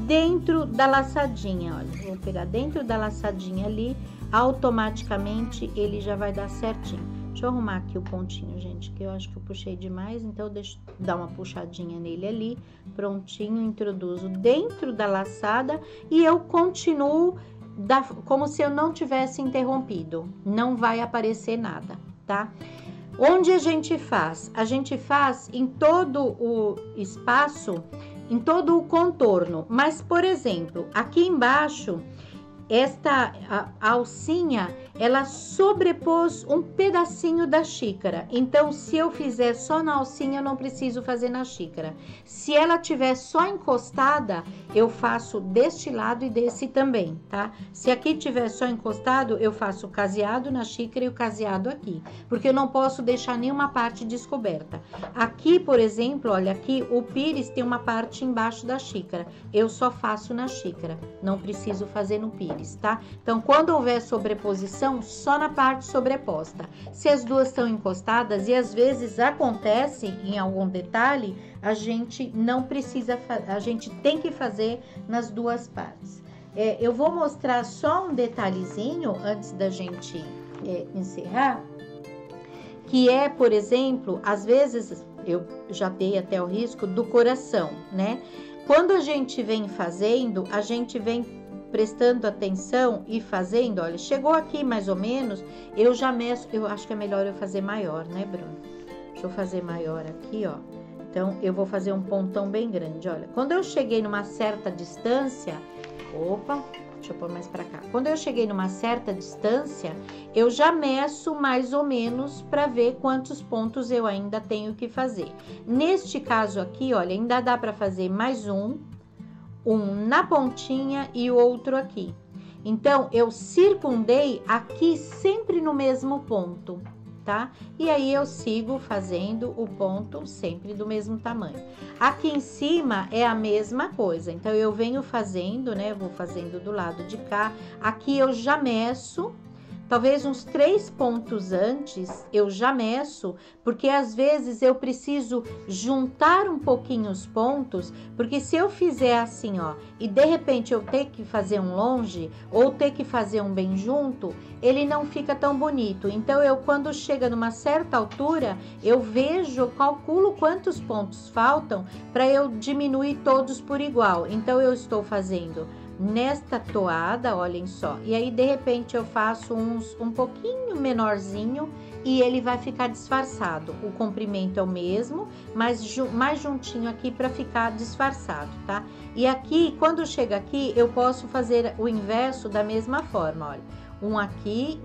dentro da laçadinha, olha, vou pegar dentro da laçadinha ali, automaticamente ele já vai dar certinho. Deixa eu arrumar aqui o pontinho, gente, que eu acho que eu puxei demais, então eu deixo dar uma puxadinha nele ali, prontinho, introduzo dentro da laçada e eu continuo como se eu não tivesse interrompido, não vai aparecer nada, tá? Onde a gente faz? A gente faz em todo o espaço, em todo o contorno, mas, por exemplo, aqui embaixo, a alcinha, ela sobrepôs um pedacinho da xícara. Então, se eu fizer só na alcinha, eu não preciso fazer na xícara. Se ela tiver só encostada, eu faço deste lado e desse também, tá? Se aqui tiver só encostado, eu faço o caseado na xícara e o caseado aqui, porque eu não posso deixar nenhuma parte descoberta. Aqui, por exemplo, olha, aqui o pires tem uma parte embaixo da xícara. Eu só faço na xícara, não preciso fazer no pires, tá? Então, quando houver sobreposição, só na parte sobreposta. Se as duas estão encostadas, e às vezes acontece em algum detalhe, a gente não precisa, a gente tem que fazer nas duas partes. Eu vou mostrar só um detalhezinho antes da gente encerrar, que é, por exemplo, às vezes, eu já dei até o risco do coração, né? Quando a gente vem fazendo, a gente vem prestando atenção e fazendo, olha, chegou aqui mais ou menos, eu já meço, eu acho que é melhor eu fazer maior, né, Bruno? Deixa eu fazer maior aqui, ó. Então, eu vou fazer um pontão bem grande, olha. Quando eu cheguei numa certa distância, opa, deixa eu pôr mais pra cá. Quando eu cheguei numa certa distância, eu já meço mais ou menos para ver quantos pontos eu ainda tenho que fazer. Neste caso aqui, olha, ainda dá para fazer mais um na pontinha e o outro aqui. Então, eu circundei aqui sempre no mesmo ponto, tá? E aí, eu sigo fazendo o ponto sempre do mesmo tamanho. Aqui em cima é a mesma coisa. Então, eu venho fazendo, né? Vou fazendo do lado de cá. Aqui eu já meço. Talvez uns 3 pontos antes eu já meço, porque às vezes eu preciso juntar um pouquinho os pontos, porque se eu fizer assim, ó, e de repente eu ter que fazer um longe ou ter que fazer um bem junto, ele não fica tão bonito. Então, eu quando chega numa certa altura, eu vejo, calculo quantos pontos faltam para eu diminuir todos por igual. Então, eu estou fazendo nesta toada, olhem só, e aí de repente eu faço um pouquinho menorzinho e ele vai ficar disfarçado. O comprimento é o mesmo, mas mais juntinho aqui para ficar disfarçado, tá? E aqui, quando chega aqui, eu posso fazer o inverso da mesma forma, olha, um aqui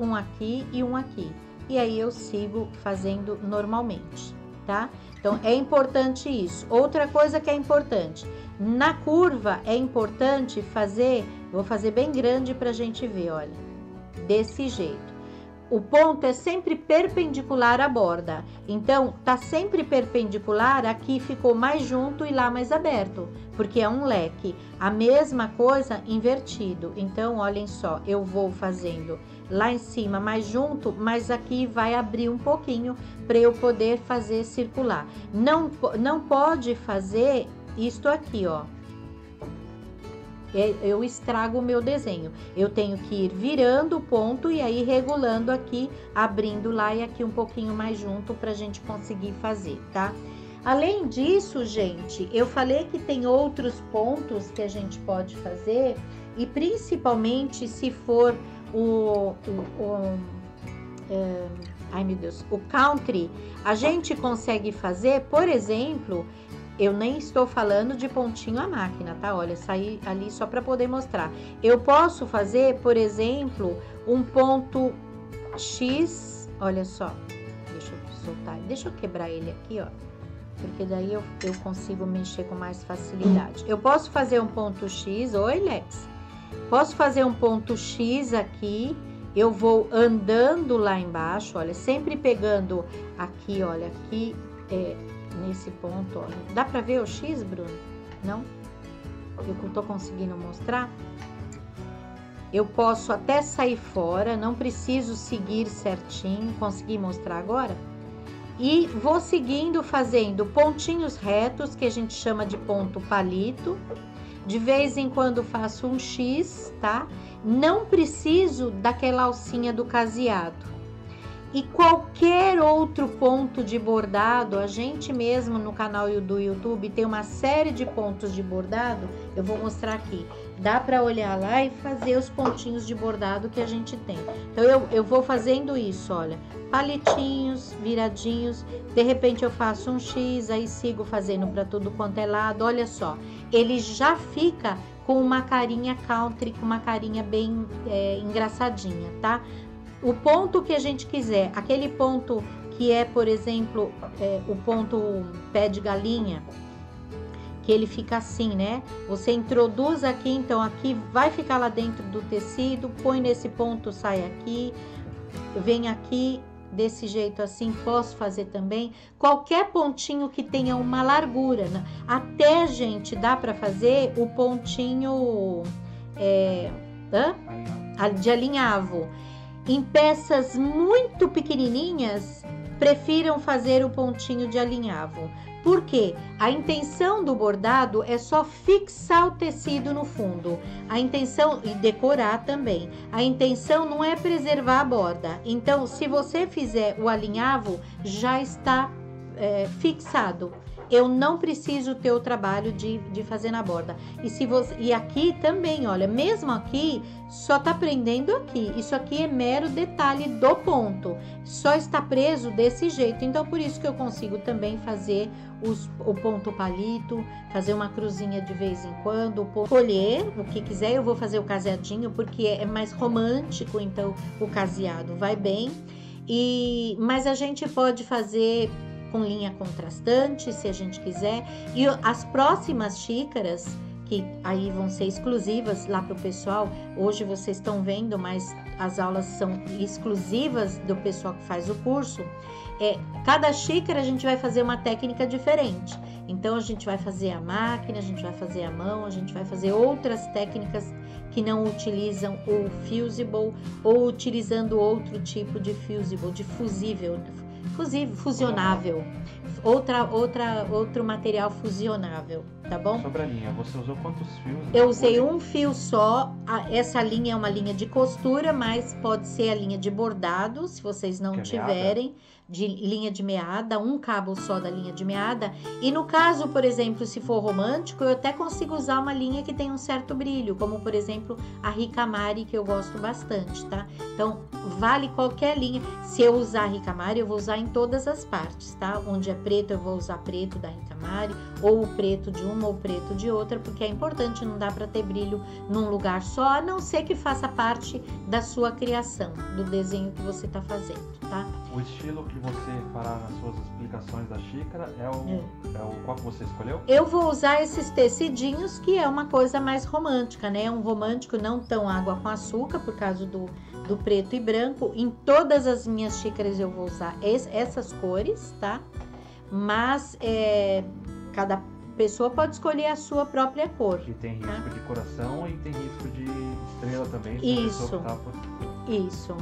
e um aqui. E aí eu sigo fazendo normalmente, tá? Então, é importante isso. Outra coisa que é importante, na curva é importante fazer, vou fazer bem grande pra gente ver, olha, desse jeito. O ponto é sempre perpendicular à borda, então tá sempre perpendicular, aqui ficou mais junto e lá mais aberto, porque é um leque. A mesma coisa invertido, então olhem só, eu vou fazendo lá em cima mais junto, mas aqui vai abrir um pouquinho para eu poder fazer circular. Não pode fazer isto aqui, ó. Eu estrago o meu desenho. Eu tenho que ir virando o ponto e aí regulando aqui, abrindo lá e aqui um pouquinho mais junto pra gente conseguir fazer, tá? Além disso, gente, eu falei que tem outros pontos que a gente pode fazer e principalmente se for ai meu Deus, o country, a gente consegue fazer, por exemplo, eu nem estou falando de pontinho à máquina, tá? Olha, saí ali só para poder mostrar. Eu posso fazer, por exemplo, um ponto X, olha só, deixa eu soltar, deixa eu quebrar ele aqui, ó, porque daí eu consigo mexer com mais facilidade. Eu posso fazer um ponto X, oi Lex, posso fazer um ponto X aqui, eu vou andando lá embaixo, olha, sempre pegando aqui, olha, aqui, nesse ponto, olha. Dá pra ver o X, Bruno? Não? Eu tô conseguindo mostrar? Eu posso até sair fora, não preciso seguir certinho, consegui mostrar agora? E vou seguindo, fazendo pontinhos retos, que a gente chama de ponto palito. De vez em quando faço um X, tá? Não preciso daquela alcinha do caseado. E qualquer outro ponto de bordado, a gente mesmo no canal do YouTube tem uma série de pontos de bordado, eu vou mostrar aqui. Dá para olhar lá e fazer os pontinhos de bordado que a gente tem. Então, eu vou fazendo isso, olha, palitinhos, viradinhos, de repente eu faço um X, aí sigo fazendo para tudo quanto é lado, olha só. Ele já fica com uma carinha country, com uma carinha bem engraçadinha, tá? O ponto que a gente quiser, aquele ponto que é, por exemplo, o ponto pé de galinha, que ele fica assim, né? Você introduz aqui, então aqui vai ficar lá dentro do tecido, põe nesse ponto, sai aqui, vem aqui, desse jeito assim, posso fazer também. Qualquer pontinho que tenha uma largura, né? Até, gente, dá para fazer o pontinho de alinhavo. Em peças muito pequenininhas, prefiram fazer o pontinho de alinhavo. Por quê? A intenção do bordado é só fixar o tecido no fundo. A intenção, e decorar também, a intenção não é preservar a borda. Então, se você fizer o alinhavo, já está fixado. Eu não preciso ter o trabalho de fazer na borda. E aqui também, olha, mesmo aqui, só tá prendendo aqui. Isso aqui é mero detalhe do ponto. Só está preso desse jeito. Então, por isso que eu consigo também fazer o ponto palito, fazer uma cruzinha de vez em quando, escolher o que quiser. Eu vou fazer o caseadinho, porque é mais romântico, então o caseado vai bem. Mas a gente pode fazer com linha contrastante, se a gente quiser. E as próximas xícaras, que aí vão ser exclusivas lá para o pessoal, hoje vocês estão vendo, mas as aulas são exclusivas do pessoal que faz o curso. Cada xícara a gente vai fazer uma técnica diferente. Então a gente vai fazer a máquina, a gente vai fazer a mão, a gente vai fazer outras técnicas que não utilizam o fusible, ou utilizando outro tipo de fusible, de fusionável, outro material fusionável, tá bom? Sobre a linha, você usou quantos fios? Eu usei um fio só. Essa linha é uma linha de costura, mas pode ser a linha de bordado, se vocês não tiverem, de linha de meada, um cabo só da linha de meada. E no caso, por exemplo, se for romântico, eu até consigo usar uma linha que tem um certo brilho, como por exemplo a Ricamari, que eu gosto bastante, tá? Então, vale qualquer linha. Se eu usar a Ricamari, eu vou usar em todas as partes, tá? Onde é preto, eu vou usar preto da Ricamari, ou o preto de uma ou o preto de outra, porque é importante, não dá para ter brilho num lugar só, a não ser que faça parte da sua criação, do desenho que você tá fazendo, tá? O estilo que você fará nas suas explicações da xícara é o qual que você escolheu? Eu vou usar esses tecidinhos, que é uma coisa mais romântica, né? Um romântico não tão água com açúcar, por causa do preto e branco. Em todas as minhas xícaras eu vou usar essas cores, tá? Mas cada pessoa pode escolher a sua própria cor. E tem risco de coração e tem risco de estrela também. Isso. Isso,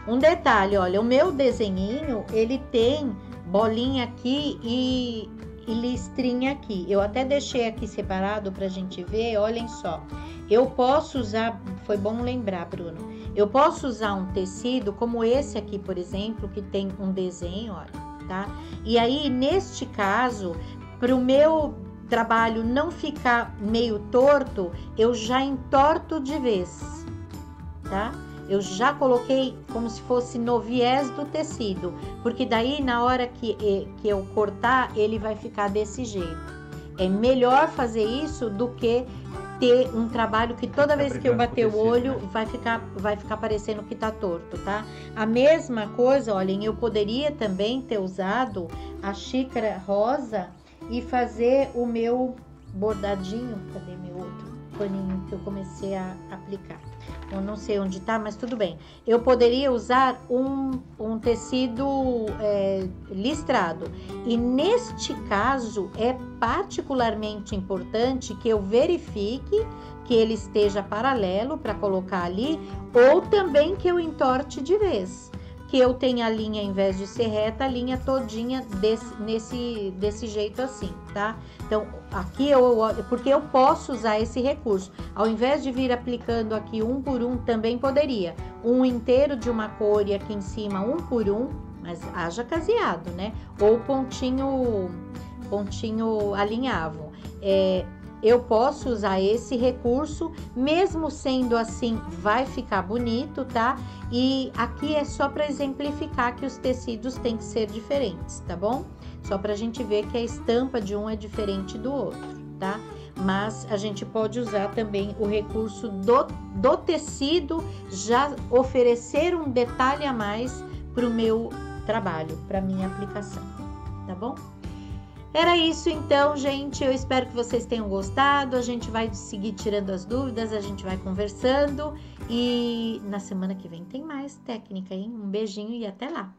Um detalhe, olha, o meu desenhinho, ele tem bolinha aqui e listrinha aqui. Eu até deixei aqui separado pra gente ver, olhem só. Eu posso usar, foi bom lembrar, Bruno, eu posso usar um tecido como esse aqui, por exemplo, que tem um desenho, olha, tá? E aí, neste caso, pro meu trabalho não ficar meio torto, eu já entorto de vez, tá? Eu já coloquei como se fosse no viés do tecido, porque daí na hora que eu cortar, ele vai ficar desse jeito. É melhor fazer isso do que ter um trabalho que toda vez que eu bater o olho, vai ficar parecendo que tá torto, tá? A mesma coisa, olhem, eu poderia também ter usado a xícara rosa e fazer o meu bordadinho. Cadê meu outro paninho que eu comecei a aplicar? Eu não sei onde tá, mas tudo bem. Eu poderia usar um tecido listrado. E neste caso, é particularmente importante que eu verifique que ele esteja paralelo para colocar ali, ou também que eu entorte de vez. Que eu tenha a linha, em vez de ser reta, a linha todinha desse jeito assim, tá? Então, aqui porque eu posso usar esse recurso. Ao invés de vir aplicando aqui um por um, também poderia. Um inteiro de uma cor e aqui em cima um por um, mas haja caseado, né? Ou pontinho alinhavo. Eu posso usar esse recurso, mesmo sendo assim, vai ficar bonito, tá? E aqui é só para exemplificar que os tecidos têm que ser diferentes, tá bom? Só pra gente ver que a estampa de um é diferente do outro. tá? Mas a gente pode usar também o recurso do tecido, já oferecer um detalhe a mais para o meu trabalho, para minha aplicação, tá bom? Era isso então, gente. Eu espero que vocês tenham gostado. A gente vai seguir tirando as dúvidas, a gente vai conversando e na semana que vem tem mais técnica, hein? Um beijinho e até lá!